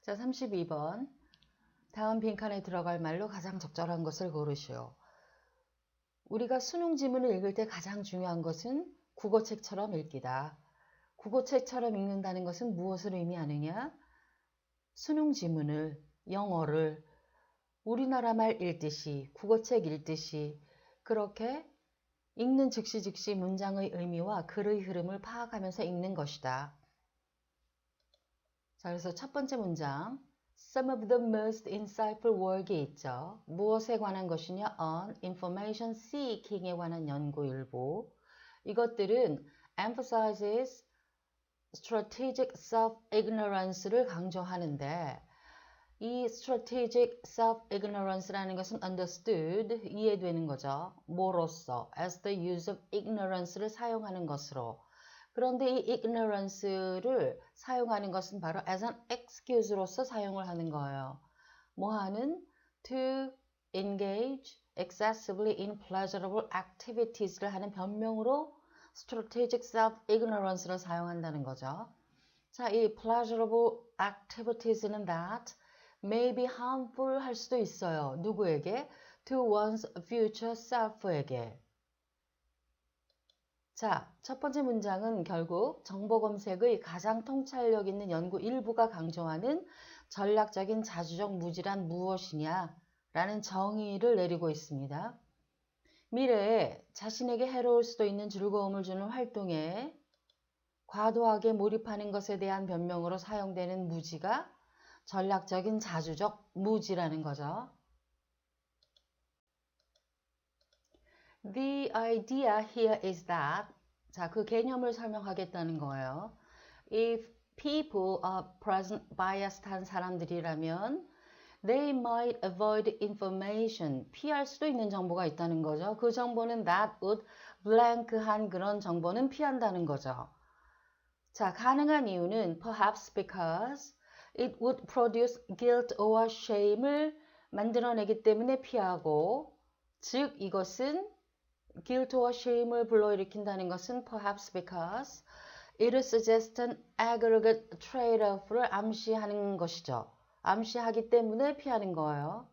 자, 32번. 다음 빈칸에 들어갈 말로 가장 적절한 것을 고르시오. 우리가 수능 지문을 읽을 때 가장 중요한 것은 국어책처럼 읽기다. 국어책처럼 읽는다는 것은 무엇을 의미하느냐? 수능 지문을, 영어를 우리나라 말 읽듯이, 국어책 읽듯이 그렇게 읽는 즉시 문장의 의미와 글의 흐름을 파악하면서 읽는 것이다. 자, 그래서 첫 번째 문장. Some of the most insightful work이 있죠. 무엇에 관한 것이냐? On information seeking에 관한 연구 일부. 이것들은 emphasizes strategic self-ignorance를 강조하는데 이 strategic self-ignorance라는 것은 understood, 이해되는 거죠. 뭐로써? as the use of ignorance를 사용하는 것으로. 그런데 이 ignorance를 사용하는 것은 바로 as an excuse로서 사용을 하는 거예요. 뭐 하는? to engage excessively in pleasurable activities를 하는 변명으로 strategic self-ignorance를 사용한다는 거죠. 자, 이 pleasurable activities는 that may be harmful 할 수도 있어요. 누구에게? to one's future self에게. 자, 첫 번째 문장은 결국 정보 검색의 가장 통찰력 있는 연구 일부가 강조하는 전략적인 자주적 무지란 무엇이냐? 라는 정의를 내리고 있습니다. 미래에 자신에게 해로울 수도 있는 즐거움을 주는 활동에 과도하게 몰입하는 것에 대한 변명으로 사용되는 무지가 전략적인 자주적 무지라는 거죠. The idea here is that, 자, 그 개념을 설명하겠다는 거예요. If people are present biased 한 사람들이라면 they might avoid information, 피할 수도 있는 정보가 있다는 거죠. 그 정보는 that would blank한 그런 정보는 피한다는 거죠. 자, 가능한 이유는 perhaps because it would produce guilt or shame을 만들어내기 때문에 피하고, 즉 이것은 guilt or shame을 불러일으킨다는 것은 perhaps because it suggests an aggregate trade-off를 암시하는 것이죠. 암시하기 때문에 피하는 거예요.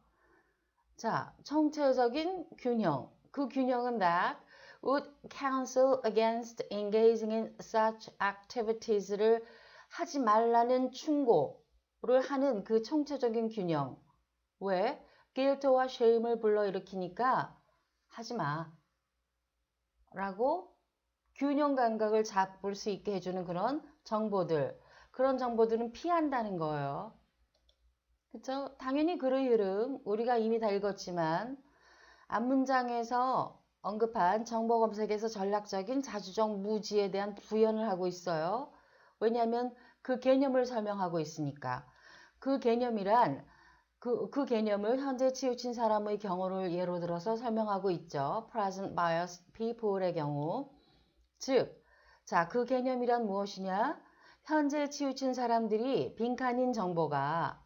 자, 총체적인 균형. 그 균형은 that would counsel against engaging in such activities를 하지 말라는 충고를 하는 그 총체적인 균형. 왜? guilt와 shame을 불러일으키니까 하지 마. 라고 균형 감각을 잡을 수 있게 해주는 그런 정보들. 그런 정보들은 피한다는 거예요. 그쵸? 당연히 글의 흐름 우리가 이미 다 읽었지만 앞문장에서 언급한 정보 검색에서 전략적인 자주적 무지에 대한 부연을 하고 있어요. 왜냐하면 그 개념을 설명하고 있으니까. 그 개념이란 그 개념을 현재 치우친 사람의 경우를 예로 들어서 설명하고 있죠. present biased people의 경우. 즉, 자, 그 개념이란 무엇이냐? 현재 치우친 사람들이 빈칸인 정보가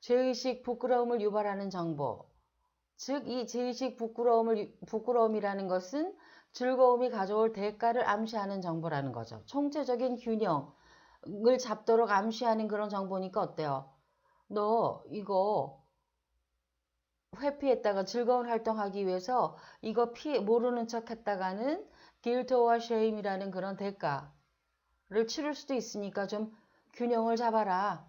죄의식, 부끄러움을 유발하는 정보. 즉, 이 죄의식, 부끄러움이라는 것은 즐거움이 가져올 대가를 암시하는 정보라는 거죠. 총체적인 균형을 잡도록 암시하는 그런 정보니까 어때요? 너 이거 회피했다가 즐거운 활동하기 위해서 이거 모르는 척 했다가는 guilt와 shame이라는 그런 대가를 치를 수도 있으니까 좀 균형을 잡아라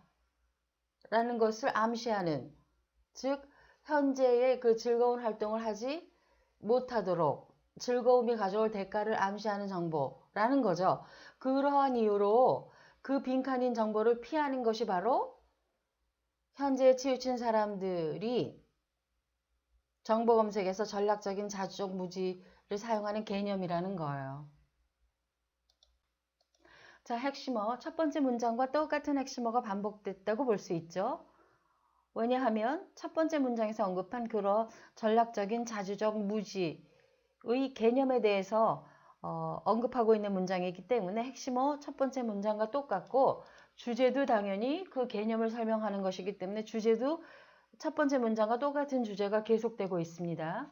라는 것을 암시하는, 즉 현재의 그 즐거운 활동을 하지 못하도록 즐거움이 가져올 대가를 암시하는 정보라는 거죠. 그러한 이유로 그 빈칸인 정보를 피하는 것이 바로 현재에 치우친 사람들이 정보 검색에서 전략적인 자주적 무지를 사용하는 개념이라는 거예요. 자, 핵심어. 첫 번째 문장과 똑같은 핵심어가 반복됐다고 볼 수 있죠. 왜냐하면 첫 번째 문장에서 언급한 그런 전략적인 자주적 무지의 개념에 대해서 언급하고 있는 문장이기 때문에 핵심어 첫 번째 문장과 똑같고 주제도 당연히 그 개념을 설명하는 것이기 때문에 주제도 첫 번째 문장과 똑같은 주제가 계속되고 있습니다.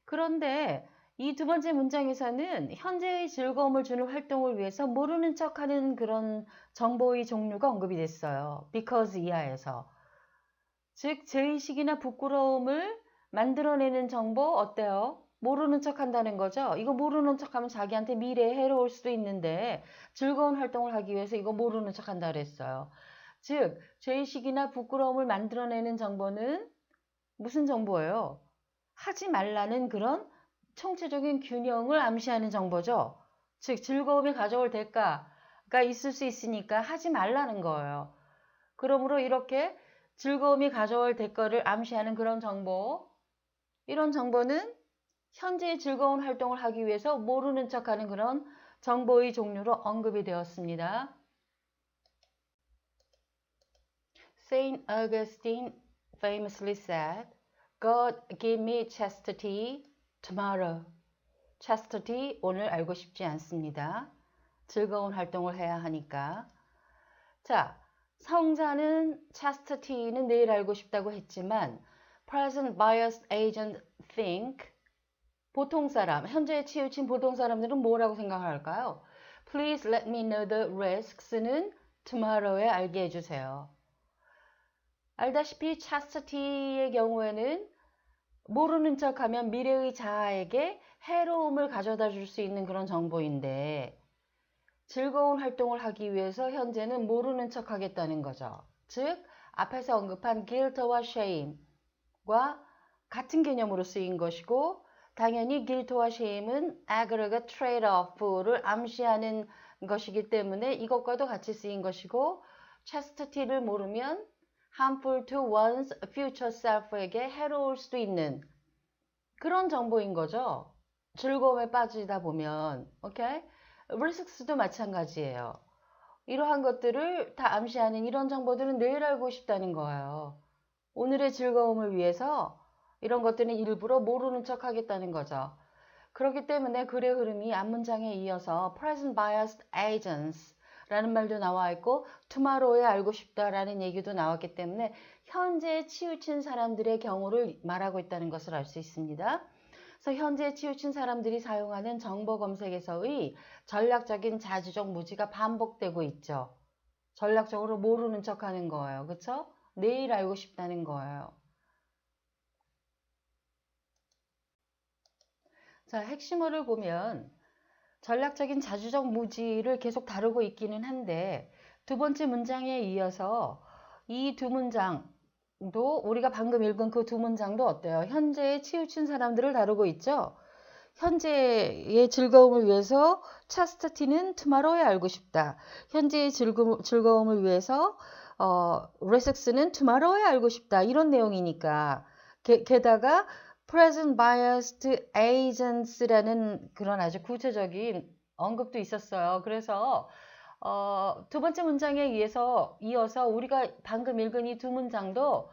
그런데 이 두 번째 문장에서는 현재의 즐거움을 주는 활동을 위해서 모르는 척하는 그런 정보의 종류가 언급이 됐어요. because 이하에서. 즉, 죄의식이나 부끄러움을 만들어내는 정보 어때요? 모르는 척 한다는 거죠. 이거 모르는 척 하면 자기한테 미래에 해로울 수도 있는데 즐거운 활동을 하기 위해서 이거 모르는 척 한다 그랬어요. 즉, 죄의식이나 부끄러움을 만들어내는 정보는 무슨 정보예요? 하지 말라는 그런 총체적인 균형을 암시하는 정보죠. 즉, 즐거움이 가져올 대가가 있을 수 있으니까 하지 말라는 거예요. 그러므로 이렇게 즐거움이 가져올 대가를 암시하는 그런 정보, 이런 정보는 현재의 즐거운 활동을 하기 위해서 모르는 척하는 그런 정보의 종류로 언급이 되었습니다. Saint Augustine famously said, God give me chastity tomorrow. chastity 오늘 알고 싶지 않습니다. 즐거운 활동을 해야 하니까. 자, 성자는 chastity는 내일 알고 싶다고 했지만 present biased agent think 보통 사람, 현재에 치우친 보통 사람들은 뭐라고 생각할까요? Please let me know the risks는 tomorrow에 알게 해주세요. 알다시피 chastity의 경우에는 모르는 척하면 미래의 자아에게 해로움을 가져다 줄 수 있는 그런 정보인데 즐거운 활동을 하기 위해서 현재는 모르는 척 하겠다는 거죠. 즉, 앞에서 언급한 guilt와 shame과 같은 개념으로 쓰인 것이고 당연히 guilt와 shame은 aggregate trade-off를 암시하는 것이기 때문에 이것과도 같이 쓰인 것이고 chastity를 모르면 harmful to one's future self에게 해로울 수도 있는 그런 정보인 거죠. 즐거움에 빠지다 보면, 오케이? risks도 마찬가지예요. 이러한 것들을 다 암시하는 이런 정보들은 내일 알고 싶다는 거예요. 오늘의 즐거움을 위해서 이런 것들은 일부러 모르는 척 하겠다는 거죠. 그렇기 때문에 글의 흐름이 앞문장에 이어서 present biased agents 라는 말도 나와 있고 tomorrow에 알고 싶다라는 얘기도 나왔기 때문에 현재에 치우친 사람들의 경우를 말하고 있다는 것을 알 수 있습니다. 그래서 현재에 치우친 사람들이 사용하는 정보 검색에서의 전략적인 자주적 무지가 반복되고 있죠. 전략적으로 모르는 척하는 거예요. 그렇죠? 내일 알고 싶다는 거예요. 자, 핵심어를 보면 전략적인 자주적 무지를 계속 다루고 있기는 한데 두 번째 문장에 이어서 이 두 문장도 우리가 방금 읽은 그 두 문장도 어때요? 현재에 치우친 사람들을 다루고 있죠? 현재의 즐거움을 위해서 chastity는 tomorrow에 알고 싶다. 현재의 즐거움을 위해서 risks는 tomorrow에 알고 싶다. 이런 내용이니까 게다가 present biased agents라는 그런 아주 구체적인 언급도 있었어요. 그래서 두 번째 문장에 이어서 우리가 방금 읽은 이 두 문장도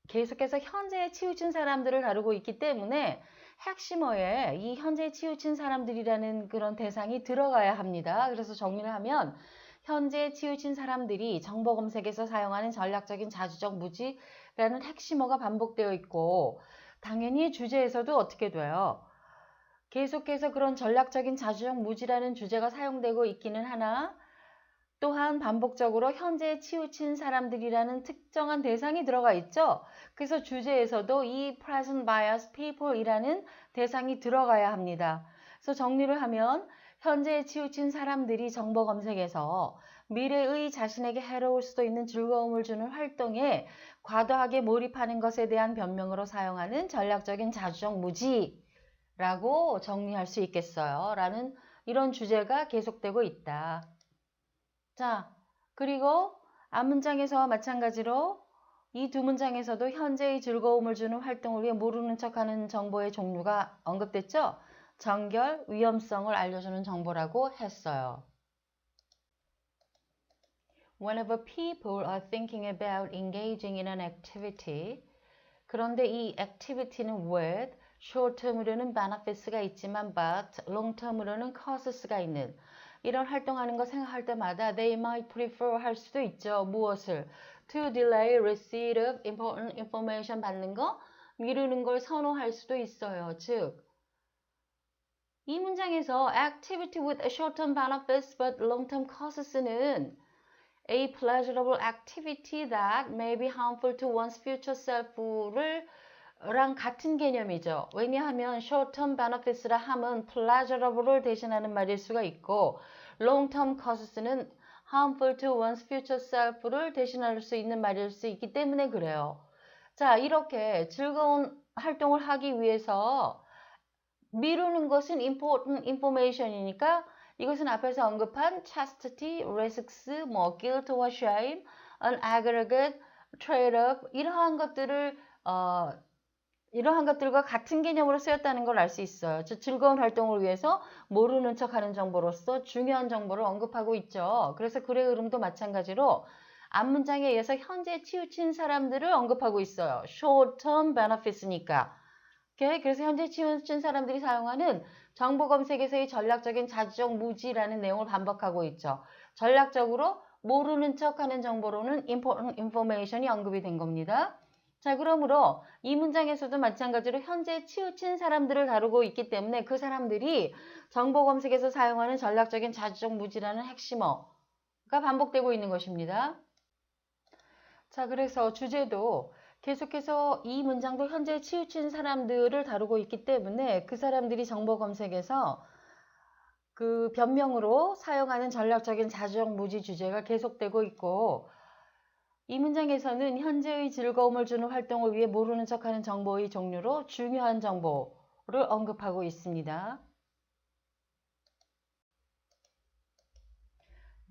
계속해서 현재에 치우친 사람들을 다루고 있기 때문에 핵심어에 이 현재에 치우친 사람들이라는 그런 대상이 들어가야 합니다. 그래서 정리를 하면 현재에 치우친 사람들이 정보 검색에서 사용하는 전략적인 자주적 무지라는 핵심어가 반복되어 있고 당연히 주제에서도 어떻게 돼요? 계속해서 그런 전략적인 자주적 무지라는 주제가 사용되고 있기는 하나 또한 반복적으로 현재에 치우친 사람들이라는 특정한 대상이 들어가 있죠. 그래서 주제에서도 이 present bias people이라는 대상이 들어가야 합니다. 그래서 정리를 하면 현재에 치우친 사람들이 정보 검색에서 미래의 자신에게 해로울 수도 있는 즐거움을 주는 활동에 과도하게 몰입하는 것에 대한 변명으로 사용하는 전략적인 자주적 무지라고 정리할 수 있겠어요. 라는 이런 주제가 계속되고 있다. 자, 그리고 앞문장에서와 마찬가지로 이 두 문장에서도 현재의 즐거움을 주는 활동을 위해 모르는 척하는 정보의 종류가 언급됐죠? 정결, 위험성을 알려주는 정보라고 했어요. Whenever people are thinking about engaging in an activity, 그런데 이 activity는 with, short term으로는 benefits가 있지만 but, long term으로는 causes가 있는 이런 활동하는 거 생각할 때마다 they might prefer 할 수도 있죠. 무엇을? To delay receipt of important information 받는 거 미루는 걸 선호할 수도 있어요. 즉 이 문장에서 activity with short-term benefits but long-term costs는 a pleasurable activity that may be harmful to one's future self를 랑 같은 개념이죠. 왜냐하면 short-term benefits라 함은 pleasurable을 대신하는 말일 수가 있고 long-term costs는 harmful to one's future self를 대신할 수 있는 말일 수 있기 때문에 그래요. 자, 이렇게 즐거운 활동을 하기 위해서 미루는 것은 important information이니까 이것은 앞에서 언급한 chastity, risks, 뭐 guilt와 shame, an aggregate, trade-off 이러한 것들과 같은 개념으로 쓰였다는 걸 알 수 있어요. 즉 즐거운 활동을 위해서 모르는 척하는 정보로서 중요한 정보를 언급하고 있죠. 그래서 글의 흐름도 마찬가지로 앞문장에 의해서 현재 치우친 사람들을 언급하고 있어요. short-term benefits니까. 오케이? 그래서 현재 치우친 사람들이 사용하는 정보 검색에서의 전략적인 자주적 무지라는 내용을 반복하고 있죠. 전략적으로 모르는 척하는 정보로는 important information이 언급이 된 겁니다. 자, 그러므로 이 문장에서도 마찬가지로 현재 치우친 사람들을 다루고 있기 때문에 그 사람들이 정보 검색에서 사용하는 전략적인 자주적 무지라는 핵심어가 반복되고 있는 것입니다. 자, 그래서 주제도 계속해서 이 문장도 현재 치우친 사람들을 다루고 있기 때문에 그 사람들이 정보 검색에서 그 변명으로 사용하는 전략적인 자주적 무지 주제가 계속되고 있고 이 문장에서는 현재의 즐거움을 주는 활동을 위해 모르는 척하는 정보의 종류로 중요한 정보를 언급하고 있습니다.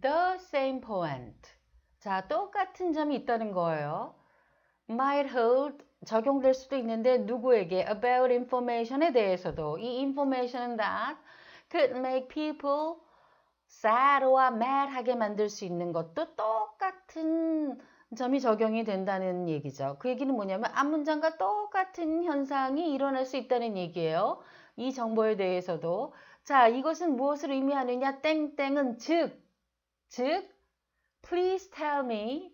The same point. 자, 똑같은 점이 있다는 거예요. might hold 적용될 수도 있는데 누구에게 about information에 대해서도 이 information that could make people sad와 mad하게 만들 수 있는 것도 똑같은 점이 적용이 된다는 얘기죠. 그 얘기는 뭐냐면 앞문장과 똑같은 현상이 일어날 수 있다는 얘기예요. 이 정보에 대해서도. 자, 이것은 무엇을 의미하느냐? 땡땡은 즉 please tell me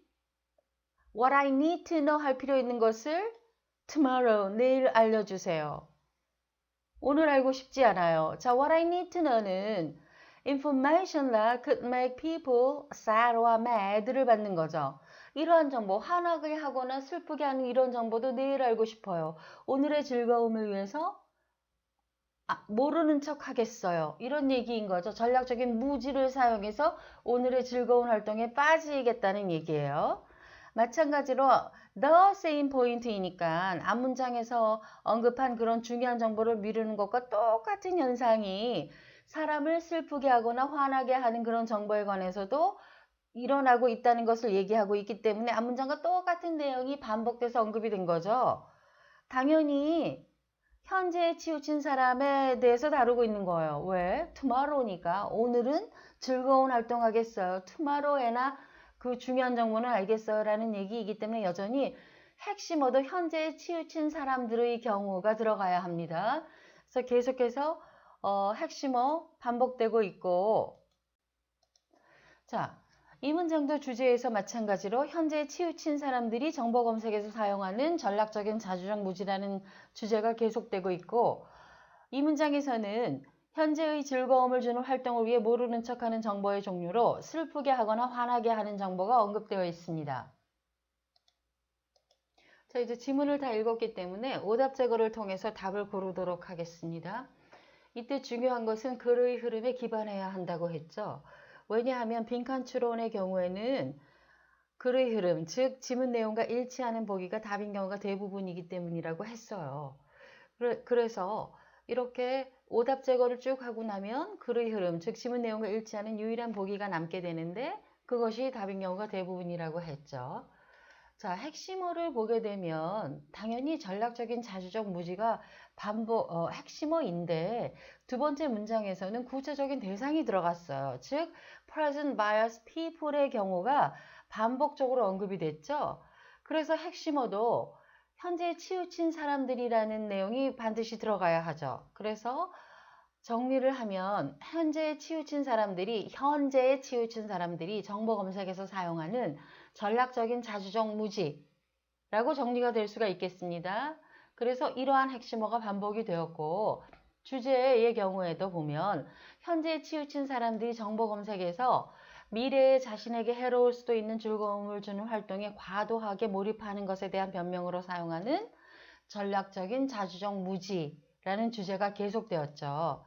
what I need to know 할 필요 있는 것을 tomorrow, 내일 알려주세요. 오늘 알고 싶지 않아요. 자, what I need to know는 information that could make people sad와 mad를 받는 거죠. 이러한 정보, 화나게 하거나 슬프게 하는 이런 정보도 내일 알고 싶어요. 오늘의 즐거움을 위해서 모르는 척 하겠어요. 이런 얘기인 거죠. 전략적인 무지를 사용해서 오늘의 즐거운 활동에 빠지겠다는 얘기예요. 마찬가지로 the same point이니까 앞문장에서 언급한 그런 중요한 정보를 미루는 것과 똑같은 현상이 사람을 슬프게 하거나 화나게 하는 그런 정보에 관해서도 일어나고 있다는 것을 얘기하고 있기 때문에 앞문장과 똑같은 내용이 반복돼서 언급이 된 거죠. 당연히 현재에 치우친 사람에 대해서 다루고 있는 거예요. 왜? tomorrow니까 오늘은 즐거운 활동하겠어요. tomorrow에나 그 중요한 정보는 알겠어요 라는 얘기이기 때문에 여전히 핵심어도 현재에 치우친 사람들의 경우가 들어가야 합니다. 그래서 계속해서 핵심어 반복되고 있고 자, 이 문장도 주제에서 마찬가지로 현재 치우친 사람들이 정보 검색에서 사용하는 전략적인 자주적 무지라는 주제가 계속되고 있고 이 문장에서는 현재의 즐거움을 주는 활동을 위해 모르는 척하는 정보의 종류로 슬프게 하거나 화나게 하는 정보가 언급되어 있습니다. 자, 이제 지문을 다 읽었기 때문에 오답 제거를 통해서 답을 고르도록 하겠습니다. 이때 중요한 것은 글의 흐름에 기반해야 한다고 했죠. 왜냐하면 빈칸 추론의 경우에는 글의 흐름, 즉 지문 내용과 일치하는 보기가 답인 경우가 대부분이기 때문이라고 했어요. 그래서 이렇게 오답 제거를 쭉 하고 나면 글의 흐름, 즉 지문 내용과 일치하는 유일한 보기가 남게 되는데 그것이 답인 경우가 대부분이라고 했죠. 자, 핵심어를 보게 되면 당연히 전략적인 자주적 무지가 핵심어인데 두 번째 문장에서는 구체적인 대상이 들어갔어요. 즉, present bias people의 경우가 반복적으로 언급이 됐죠. 그래서 핵심어도 현재 치우친 사람들이라는 내용이 반드시 들어가야 하죠. 그래서 정리를 하면 현재에 치우친 사람들이 정보 검색에서 사용하는 전략적인 자주적 무지라고 정리가 될 수가 있겠습니다. 그래서 이러한 핵심어가 반복이 되었고 주제의 경우에도 보면 현재에 치우친 사람들이 정보 검색에서 미래에 자신에게 해로울 수도 있는 즐거움을 주는 활동에 과도하게 몰입하는 것에 대한 변명으로 사용하는 전략적인 자주적 무지라는 주제가 계속되었죠.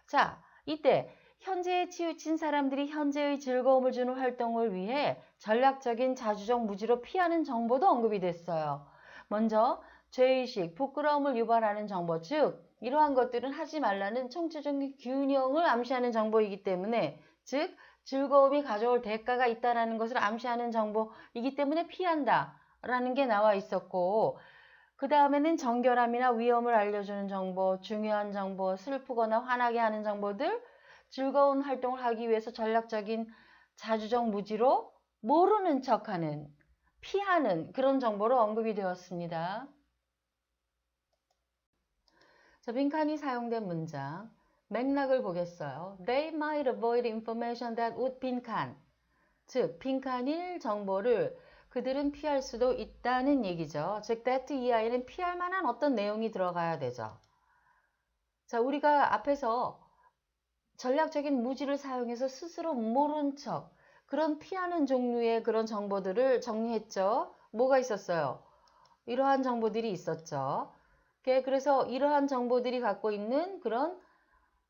자, 이때 현재에 치우친 사람들이 현재의 즐거움을 주는 활동을 위해 전략적인 자주적 무지로 피하는 정보도 언급이 됐어요. 먼저 죄의식, 부끄러움을 유발하는 정보, 즉 이러한 것들은 하지 말라는 총체적인 균형을 암시하는 정보이기 때문에, 즉 즐거움이 가져올 대가가 있다는 것을 암시하는 정보이기 때문에 피한다 라는 게 나와 있었고, 그 다음에는 정결함이나 위험을 알려주는 정보, 중요한 정보, 슬프거나 화나게 하는 정보들, 즐거운 활동을 하기 위해서 전략적인 자주적 무지로 모르는 척하는, 피하는 그런 정보로 언급이 되었습니다. 자, 빈칸이 사용된 문장, 맥락을 보겠어요. They might avoid information that would 빈칸. 즉, 빈칸일 정보를 그들은 피할 수도 있다는 얘기죠. 즉, that 이하에는 피할 만한 어떤 내용이 들어가야 되죠. 자, 우리가 앞에서 전략적인 무지를 사용해서 스스로 모른 척, 그런 피하는 종류의 그런 정보들을 정리했죠. 뭐가 있었어요? 이러한 정보들이 있었죠. 그래서 이러한 정보들이 갖고 있는 그런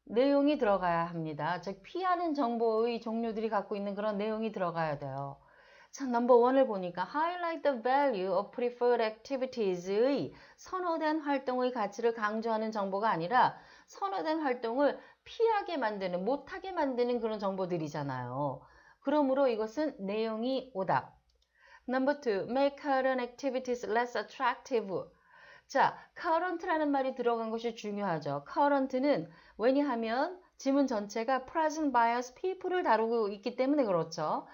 내용이 들어가야 합니다. 즉, 피하는 정보의 종류들이 갖고 있는 그런 내용이 들어가야 돼요. 자, 넘버 1을 보니까 highlight the value of preferred activities의 선호된 활동의 가치를 강조하는 정보가 아니라 선호된 활동을 피하게 만드는, 못하게 만드는 그런 정보들이잖아요. 그러므로 이것은 내용이 오답. 넘버 2, make current activities less attractive. 자, current라는 말이 들어간 것이 중요하죠. current는 왜냐하면 지문 전체가 present bias people을 다루고 있기 때문에 그렇죠.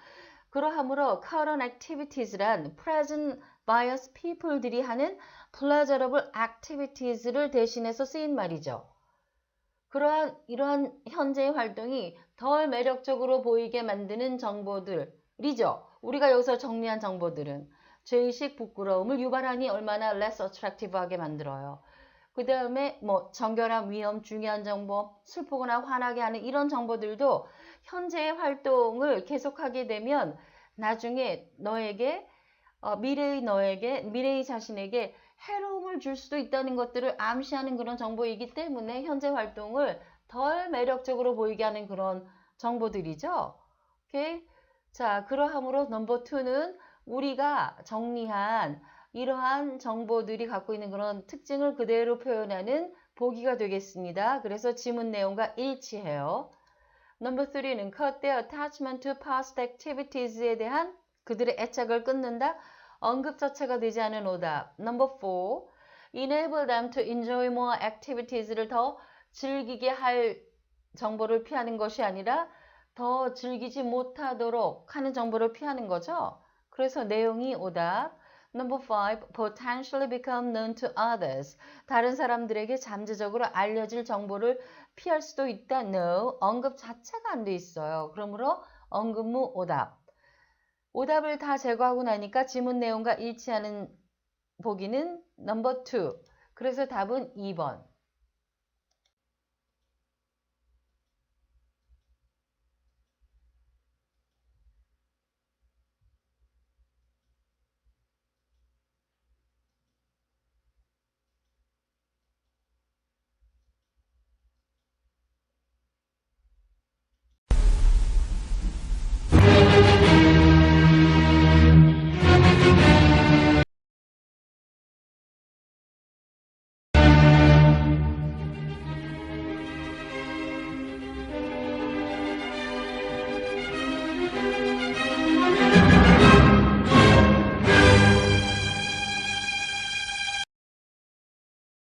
그러하므로 current activities란 present bias people들이 하는 pleasurable activities를 대신해서 쓰인 말이죠. 이러한 현재의 활동이 덜 매력적으로 보이게 만드는 정보들이죠. 우리가 여기서 정리한 정보들은 죄의식, 부끄러움을 유발하니 얼마나 less attractive하게 만들어요. 그 다음에 정결함, 위험, 중요한 정보, 슬프거나 화나게 하는 이런 정보들도 현재의 활동을 계속하게 되면 나중에 너에게, 미래의 자신에게 해로움을 줄 수도 있다는 것들을 암시하는 그런 정보이기 때문에 현재 활동을 덜 매력적으로 보이게 하는 그런 정보들이죠. 오케이? 자, 그러함으로 넘버 2는 우리가 정리한 이러한 정보들이 갖고 있는 그런 특징을 그대로 표현하는 보기가 되겠습니다. 그래서 지문 내용과 일치해요. 넘버 3는 cut their attachment to past activities에 대한 그들의 애착을 끊는다. 언급 자체가 되지 않은 오답. 넘버 4, enable them to enjoy more activities를 더 즐기게 할 정보를 피하는 것이 아니라 더 즐기지 못하도록 하는 정보를 피하는 거죠. 그래서 내용이 오답. 넘버 5, potentially become known to others. 다른 사람들에게 잠재적으로 알려질 정보를 피할 수도 있다. No, 언급 자체가 안 돼 있어요. 그러므로 언급무 오답. 오답을 다 제거하고 나니까 지문 내용과 일치하는 보기는 넘버 2. 그래서 답은 2번.